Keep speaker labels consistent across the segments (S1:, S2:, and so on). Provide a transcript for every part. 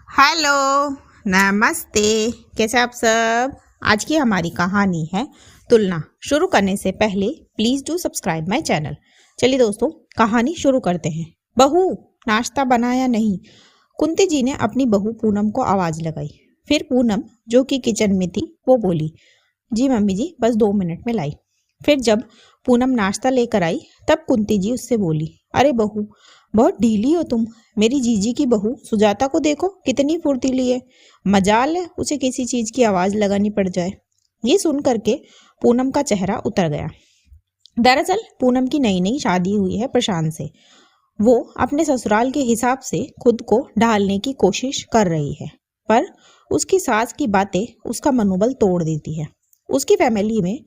S1: Hello, नमस्ते। कैसे आप सब? आज की हमारी कहानी है तुलना। शुरू करने से पहले please do subscribe my channel. चलिए दोस्तों, कहानी शुरू करते हैं। बहू, नाश्ता बनाया नहीं? कुंती जी ने अपनी बहू पूनम को आवाज लगाई। फिर पूनम, जो कि किचन में थी, वो बोली, जी मम्मी जी, बस 2 मिनट में लाई। फिर जब पूनम नाश्ता लेकर आई, तब कुंती जी उससे बोली, अरे बहू, बहुत ढीली हो तुम। मेरी जीजी की बहू सुजाता को देखो, कितनी फुर्तीली है। मजाल है उसे किसी चीज की आवाज लगानी पड़ जाए। ये सुन करके पूनम का चेहरा उतर गया। दरअसल पूनम की नई नई शादी हुई है प्रशांत से। वो अपने ससुराल के हिसाब से खुद को ढालने की कोशिश कर रही है, पर उसकी सास की बातें उसका मनोबल तोड़ देती है। उसकी फैमिली में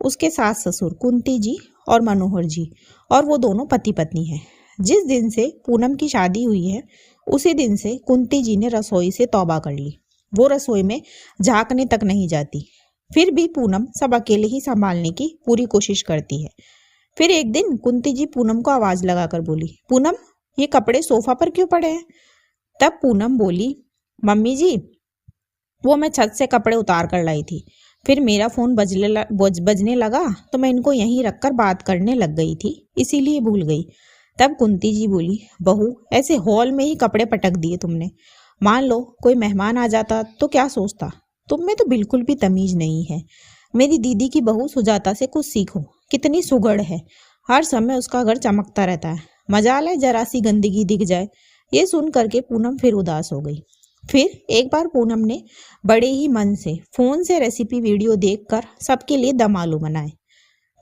S1: उसके सास ससुर कुंती जी और मनोहर जी, और वो दोनों पति पत्नी हैं। जिस दिन से पूनम की शादी हुई है, उसी दिन से कुंती जी ने रसोई से तौबा कर ली। वो रसोई में झांकने तक नहीं जाती। फिर भी पूनम सब अकेले ही संभालने की पूरी कोशिश करती है। फिर एक दिन कुंती जी पूनम को आवाज लगाकर बोली, पूनम, ये कपड़े सोफा पर क्यों पड़े हैं? तब पूनम बोली, मम्मी जी, वो मैं छत से कपड़े उतार कर लाई थी। फिर मेरा फोन बजने लगा तो मैं इनको यहीं रखकर बात करने लग गई थी, इसीलिए भूल गई। तब कुंती जी बोली, बहू, ऐसे हॉल में ही कपड़े पटक दिए तुमने। मान लो कोई मेहमान आ जाता तो क्या सोचता? तुम में तो बिल्कुल भी तमीज नहीं है। मेरी दीदी की बहू सुजाता से कुछ सीखो, कितनी सुगड़ है। हर समय उसका घर चमकता रहता है। मजाल है जरा सी गंदगी दिख जाए। ये सुन करके पूनम फिर उदास हो गई। फिर एक बार पूनम ने बड़े ही मन से फोन से रेसिपी वीडियो देखकर सबके लिए दम आलू बनाए।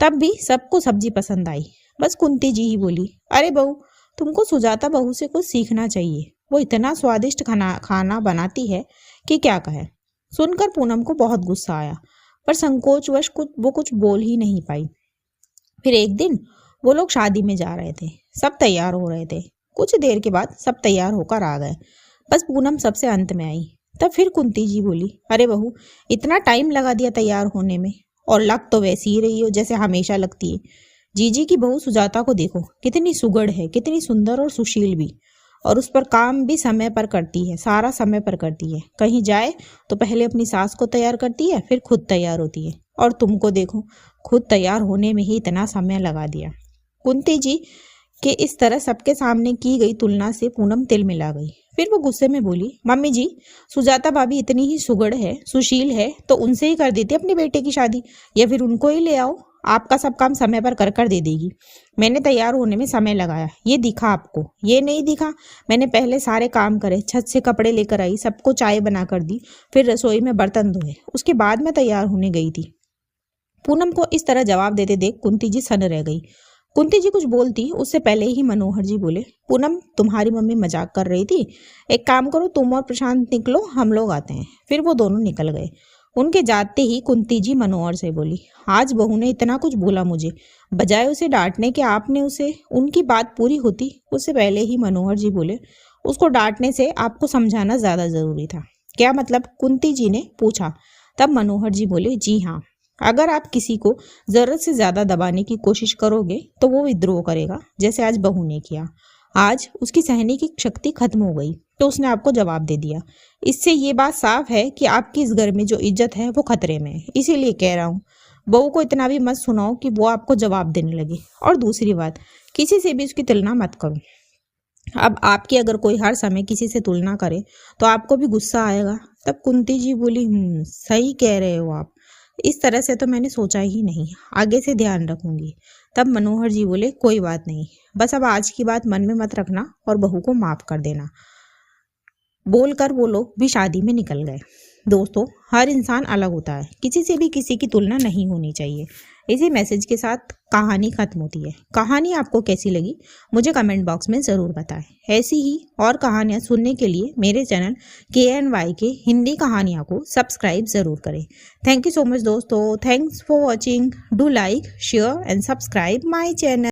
S1: तब भी सबको सब्जी पसंद आई। बस कुंती जी ही बोली, अरे बहू, तुमको सुजाता बहू से कुछ सीखना चाहिए। वो इतना स्वादिष्ट खाना बनाती है कि क्या कहे। सुनकर पूनम को बहुत गुस्सा आया, पर संकोचवश वो कुछ बोल ही नहीं पाई। फिर एक दिन वो लोग शादी में जा रहे थे। सब तैयार हो रहे थे। कुछ देर के बाद सब तैयार होकर आ गए। बस पूनम सबसे अंत में आई। तब फिर कुंती जी बोली, अरे बहू, इतना टाइम लगा दिया तैयार होने में, और लग तो वैसी ही रही हो जैसे हमेशा लगती है। जीजी की बहू सुजाता को देखो, कितनी सुगड़ है, कितनी सुंदर और सुशील भी, और उस पर काम भी समय पर करती है, सारा समय पर करती है। कहीं जाए तो पहले अपनी सास को तैयार करती है, फिर खुद तैयार होती है। और तुमको देखो, खुद तैयार होने में ही इतना समय लगा दिया। कुंती जी के इस तरह सबके सामने की गई तुलना से पूनम तिल मिला गई। फिर वो गुस्से में बोली, मम्मी जी, सुजाता भाभी इतनी ही सुगड़ है, सुशील है, तो उनसे ही कर देती अपने बेटे की शादी, या फिर उनको ही ले आओ। आपका सब काम समय पर कर दे देगी। मैंने तैयार होने में समय लगाया, ये दिखा आपको? ये नहीं दिखा? मैंने पहले सारे काम करे, छत से कपड़े लेकर आई, सबको चाय बना कर दी, फिर रसोई में बर्तन धोए, उसके बाद मैं तैयार होने गई थी। पूनम को इस तरह जवाब देते देख कुंती जी सन रह गई। कुंती जी कुछ बोलती उससे पहले ही मनोहर जी बोले, पूनम, तुम्हारी मम्मी मजाक कर रही थी। एक काम करो, तुम और प्रशांत निकलो, हम लोग आते हैं। फिर वो दोनों निकल गए। उनके जाते ही कुंती जी मनोहर से बोली, आज बहू ने इतना कुछ बोला मुझे, बजाय उसे डांटने के आपने उसे, उनकी बात पूरी होती उससे पहले ही मनोहर जी बोले, उसको डांटने से आपको समझाना ज्यादा जरूरी था। क्या मतलब? कुंती जी ने पूछा। तब मनोहर जी बोले, जी हाँ, अगर आप किसी को जरूरत से ज्यादा दबाने की कोशिश करोगे तो वो विद्रोह करेगा, जैसे आज बहू ने किया। आज उसकी सहने की शक्ति खत्म हो गई तो उसने आपको जवाब दे दिया। इससे ये बात साफ है कि आपकी इस घर में जो इज्जत है वो खतरे में है। इसीलिए कह रहा हूँ, बहू को इतना भी मत सुनाओ कि वो आपको जवाब देने लगे। और दूसरी बात, किसी से भी उसकी तुलना मत करो। अब आपकी अगर कोई हर समय किसी से तुलना करे तो आपको भी गुस्सा आएगा। तब कुंती जी बोली, सही कह रहे हो आप, इस तरह से तो मैंने सोचा ही नहीं, आगे से ध्यान रखूंगी। तब मनोहर जी बोले, कोई बात नहीं, बस अब आज की बात मन में मत रखना और बहू को माफ कर देना। बोलकर वो लोग भी शादी में निकल गए। दोस्तों, हर इंसान अलग होता है, किसी से भी किसी की तुलना नहीं होनी चाहिए। इसी मैसेज के साथ कहानी खत्म होती है। कहानी आपको कैसी लगी मुझे कमेंट बॉक्स में ज़रूर बताएं। ऐसी ही और कहानियाँ सुनने के लिए मेरे चैनल KNY के हिंदी कहानियाँ को सब्सक्राइब ज़रूर करें। थैंक यू सो मच दोस्तों, thanks for watching. Do like, share and subscribe my channel.